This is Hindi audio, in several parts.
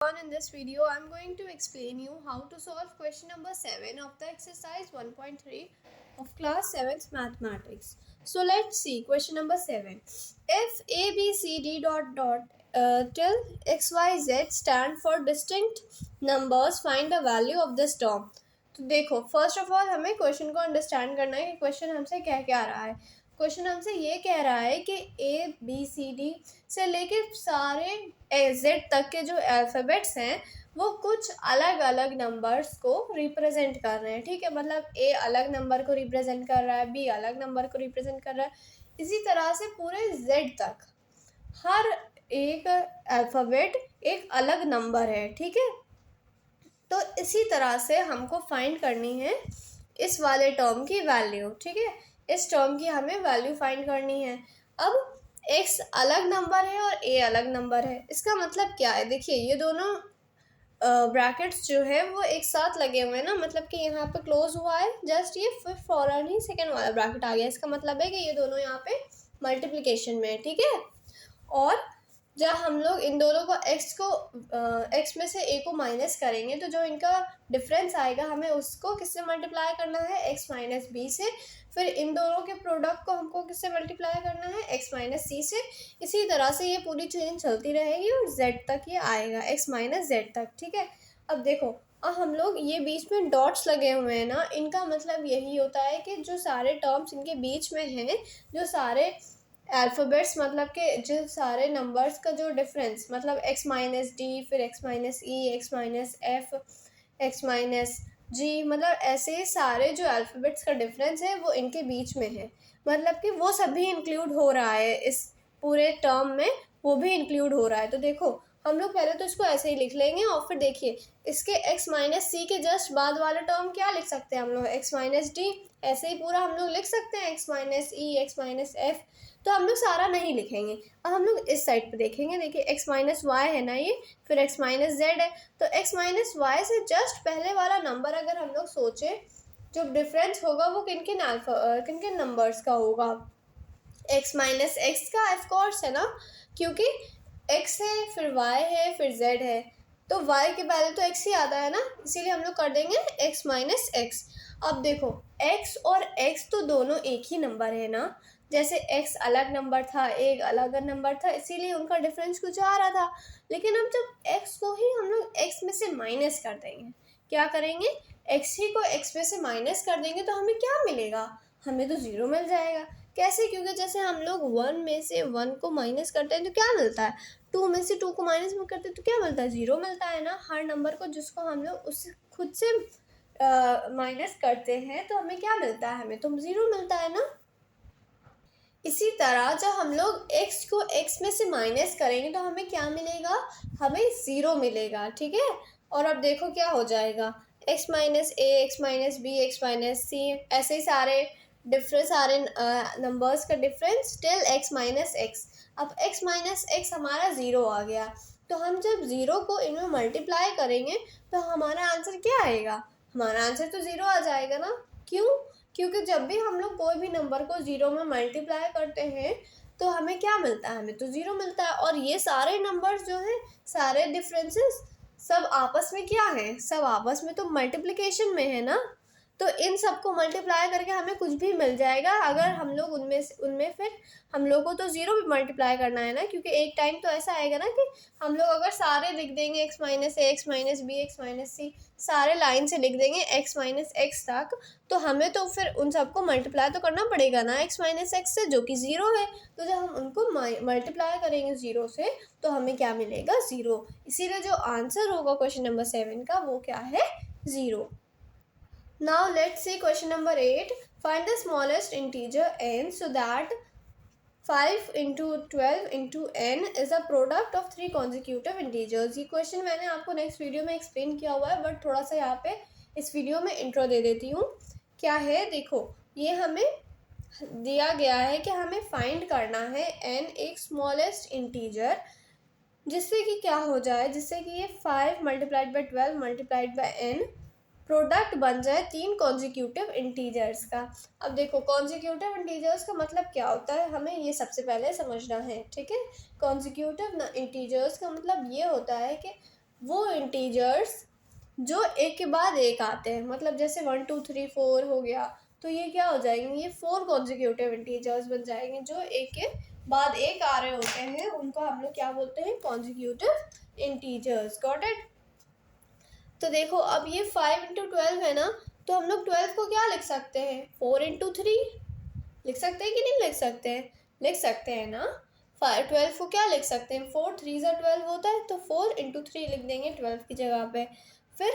In this video, I'm going to explain you how to solve question number 7 of the exercise 1.3 of class 7th mathematics. So let's see question number 7. If A, B, C, D till x, y, z stand for distinct numbers, find the value of this term. तो देखो फर्स्ट ऑफ ऑल हमें क्वेश्चन को अंडरस्टैंड करना है कि क्वेश्चन हमसे क्या क्या रहा है। क्वेश्चन हमसे ये कह रहा है कि ए बी सी डी से लेके सारे जेड तक के जो अल्फ़ाबेट्स हैं वो कुछ अलग अलग नंबर्स को रिप्रेजेंट कर रहे हैं। ठीक है, मतलब ए अलग नंबर को रिप्रेजेंट कर रहा है, बी अलग नंबर को रिप्रेजेंट कर रहा है, इसी तरह से पूरे जेड तक हर एक अल्फ़ाबेट एक अलग नंबर है। ठीक है, तो इसी तरह से हमको फाइंड करनी है इस वाले टर्म की वैल्यू। ठीक है, इस टर्म की हमें वैल्यू फाइंड करनी है। अब x अलग नंबर है और a अलग नंबर है, इसका मतलब क्या है? देखिए ये दोनों ब्रैकेट्स जो है वो एक साथ लगे हुए हैं ना, मतलब कि यहाँ पे क्लोज हुआ है, जस्ट ये फिर फौरन ही सेकेंड वाला ब्रैकेट आ गया। इसका मतलब है कि ये दोनों यहाँ पे मल्टीप्लिकेशन में है। ठीक है, और जब हम लोग इन दोनों को x में से a को माइनस करेंगे तो जो इनका डिफरेंस आएगा हमें उसको किससे मल्टीप्लाई करना है? x माइनस बी से। फिर इन दोनों के प्रोडक्ट को हमको किससे मल्टीप्लाई करना है? x माइनस सी से। इसी तरह से ये पूरी चेन चलती रहेगी और z तक ये आएगा, x माइनस जेड तक। ठीक है, अब देखो अब हम लोग ये बीच में डॉट्स लगे हुए हैं ना, इनका मतलब यही होता है कि जो सारे टर्म्स इनके बीच में हैं, जो सारे अल्फ़ाबेट्स मतलब कि जो सारे नंबर्स का जो डिफरेंस, मतलब x माइनस डी, फिर x minus E, X minus F, X minus G, मतलब ऐसे सारे जो अल्फ़ाबेट्स का डिफरेंस है वो इनके बीच में है। मतलब कि वो सभी इंक्लूड हो रहा है इस पूरे टर्म में, वो भी इंक्लूड हो रहा है। तो देखो हम लोग पहले तो इसको ऐसे ही लिख लेंगे और फिर देखिए इसके x माइनस सी के जस्ट बाद वाला टर्म क्या लिख सकते हैं हम लोग? x minus D. ऐसे ही पूरा हम लोग लिख सकते हैं x minus E, X minus F. तो हम लोग सारा नहीं लिखेंगे, अब हम लोग इस साइड पे देखेंगे। देखिए x माइनस वाई है ना ये, फिर x माइनस जेड है, तो x माइनस वाई से जस्ट पहले वाला नंबर अगर हम लोग सोचें, जो डिफरेंस होगा वो किन किन नंबर्स का होगा? x माइनस एक्स का ऑफ कोर्स है ना, क्योंकि x है, फिर y है, फिर z है, तो y के पहले तो x ही आता है ना, इसीलिए हम लोग कर देंगे x माइनस एक्स। अब देखो x और x तो दोनों एक ही नंबर है ना, जैसे x अलग नंबर था, एक अलग नंबर था, इसीलिए उनका डिफरेंस कुछ आ रहा था। लेकिन अब जब x को ही हम लोग x में से माइनस कर देंगे, क्या करेंगे? x ही को x में से माइनस कर देंगे तो हमें क्या मिलेगा? हमें तो ज़ीरो मिल जाएगा। कैसे? क्योंकि जैसे हम लोग 1 में से 1 को माइनस करते हैं तो क्या मिलता है? 2 में से 2 को माइनस में करते हैं तो क्या मिलता है? ज़ीरो मिलता है ना। हर नंबर को जिसको हम लोग उससे खुद से माइनस करते हैं तो हमें क्या मिलता है? हमें तो ज़ीरो मिलता है ना। इसी तरह जब हम लोग x को x में से माइनस करेंगे तो हमें क्या मिलेगा? हमें ज़ीरो मिलेगा। ठीक है, और अब देखो क्या हो जाएगा? x minus A, X minus B, X minus C, ऐसे ही सारे नंबर्स का difference till x minus X. अब x माइनस एक्स हमारा ज़ीरो आ गया, तो हम जब ज़ीरो को इनमें मल्टीप्लाई करेंगे तो हमारा आंसर क्या आएगा? हमारा आंसर तो ज़ीरो आ जाएगा ना। क्यों? क्योंकि जब भी हम लोग कोई भी नंबर को ज़ीरो में मल्टीप्लाई करते हैं तो हमें क्या मिलता है? हमें तो ज़ीरो मिलता है। और ये सारे नंबर्स जो हैं, सारे डिफरेंसेस सब आपस में क्या है? सब आपस में तो मल्टीप्लिकेशन में है ना। तो इन सबको मल्टीप्लाई करके हमें कुछ भी मिल जाएगा। अगर हम लोग उनमें फिर हम लोग को तो ज़ीरो भी मल्टीप्लाई करना है ना, क्योंकि एक टाइम तो ऐसा आएगा ना कि हम लोग अगर सारे लिख देंगे x minus A, X minus B, X minus C, सारे लाइन से लिख देंगे x माइनस एक्स तक, तो हमें तो फिर उन सबको मल्टीप्लाई तो करना पड़ेगा ना x माइनस एक्स से, जो कि ज़ीरो है। तो जब हम उनको मल्टीप्लाई करेंगे ज़ीरो से तो हमें क्या मिलेगा? ज़ीरो। इसीलिए जो आंसर होगा क्वेश्चन नंबर 7 का वो क्या है? Zero. Now let's see question number 8. Find the smallest integer n so that 5 into 12 into n is a product of 3 consecutive integers. ये क्वेश्चन मैंने आपको नेक्स्ट वीडियो में एक्सप्लेन किया हुआ है, बट थोड़ा सा यहाँ पे इस वीडियो में इंट्रो दे देती हूँ। क्या है? देखो ये हमें दिया गया है कि हमें फाइंड करना है n एक स्मॉलेस्ट इंटीजर, जिससे कि क्या हो जाए, जिससे कि ये 5 multiplied by 12 multiplied by n product बन जाए 3 कॉन्जिक्यूटिव इंटीजर्स का। अब देखो कॉन्जिक्यूटिव इंटीजर्स का मतलब क्या होता है, हमें ये सबसे पहले समझना है। ठीक है, कॉन्जिक्यूटिव इंटीजर्स का मतलब ये होता है कि वो इंटीजर्स जो एक के बाद एक आते हैं, मतलब जैसे 1 2 3 4 हो गया, तो ये क्या हो जाएंगे, ये 4 कॉन्जिक्यूटिव इंटीजर्स बन जाएंगे जो एक के बाद एक आ रहे होते हैं, उनको हम लोग क्या बोलते हैं, कॉन्जिक्यूटिव इंटीजर्स। Got it. तो देखो अब ये 5 × 12 है ना, तो हम लोग 12 को क्या लिख सकते हैं, 4 × 3 लिख सकते हैं कि नहीं लिख सकते हैं, लिख सकते हैं ना। 12 को क्या लिख सकते हैं, 4 3 12 होता है, तो 4 × 3 लिख देंगे 12 की जगह पे, फिर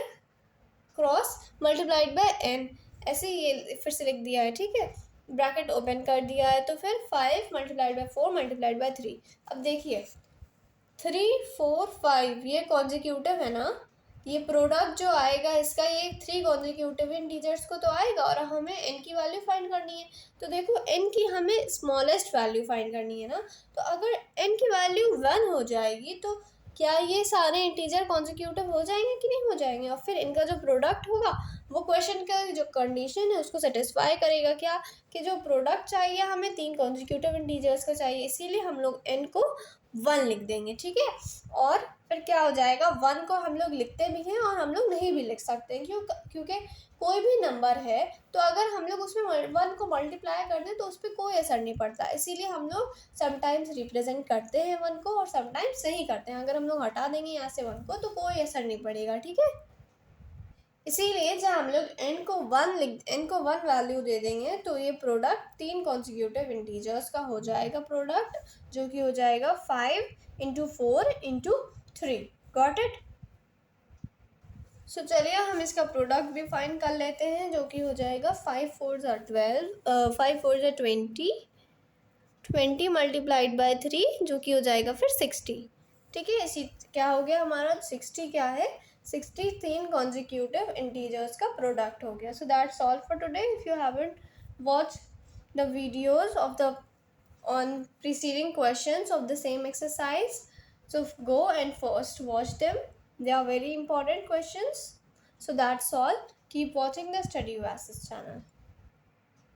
क्रॉस मल्टीप्लाइड बाय n, ऐसे ये फिर से लिख दिया है, ठीक है, ब्रैकेट ओपन कर दिया है, तो फिर 5 मल्टीप्लाइड बाय 4 मल्टीप्लाइड बाय 3। अब देखिए 3 4 5 ये कॉन्जिक्यूटिव है ना, ये प्रोडक्ट जो आएगा इसका, ये 3 कॉन्जिक्यूटिव इंटीजर्स को तो आएगा, और हमें n की वैल्यू फाइंड करनी है। तो देखो n की हमें स्मॉलेस्ट वैल्यू फाइंड करनी है ना, तो अगर n की वैल्यू 1 हो जाएगी तो क्या ये सारे इंटीजर कॉन्जिक्यूटिव हो जाएंगे कि नहीं हो जाएंगे, और फिर इनका जो प्रोडक्ट होगा वो क्वेश्चन का जो कंडीशन है उसको सेटिस्फाई करेगा, क्या कि जो प्रोडक्ट चाहिए हमें 3 कॉन्जिक्यूटिव इंटीजर्स का चाहिए, इसीलिए हम लोग n को 1 लिख देंगे, ठीक है। और फिर क्या हो जाएगा, 1 को हम लोग लिखते भी हैं और हम लोग नहीं भी लिख सकते हैं, क्योंकि कोई भी नंबर है तो अगर हम लोग उसमें 1 को मल्टीप्लाई कर दें तो उस पर कोई असर नहीं पड़ता, इसीलिए हम लोग समटाइम्स रिप्रेजेंट करते हैं 1 को और समटाइम्स नहीं करते हैं। अगर हम लोग हटा देंगे यहाँ से 1 को तो कोई असर नहीं पड़ेगा, ठीक है। इसीलिए जब हम लोग n को 1 वैल्यू दे देंगे तो ये प्रोडक्ट 3 कॉन्जिक्यूटिव इंटीजर्स का हो जाएगा प्रोडक्ट, जो कि हो जाएगा 5 × 4 × 3। Got it. सो चलिए हम इसका प्रोडक्ट भी फाइंड कर लेते हैं, जो कि हो जाएगा 5 4 12, 5 4 20, 20 मल्टीप्लाइड बाय 3 जो कि हो जाएगा फिर 60, ठीक है। इसी क्या हो गया हमारा 60, क्या है 60 3 कॉन्जिक्यूटिव इंटीजर्स का प्रोडक्ट हो गया। So that's all for today. If you haven't watch the videos of the on preceding questions of the same exercise, so go and first watch them, they are very important questions. So that's all, keep watching the Study Oasis channel.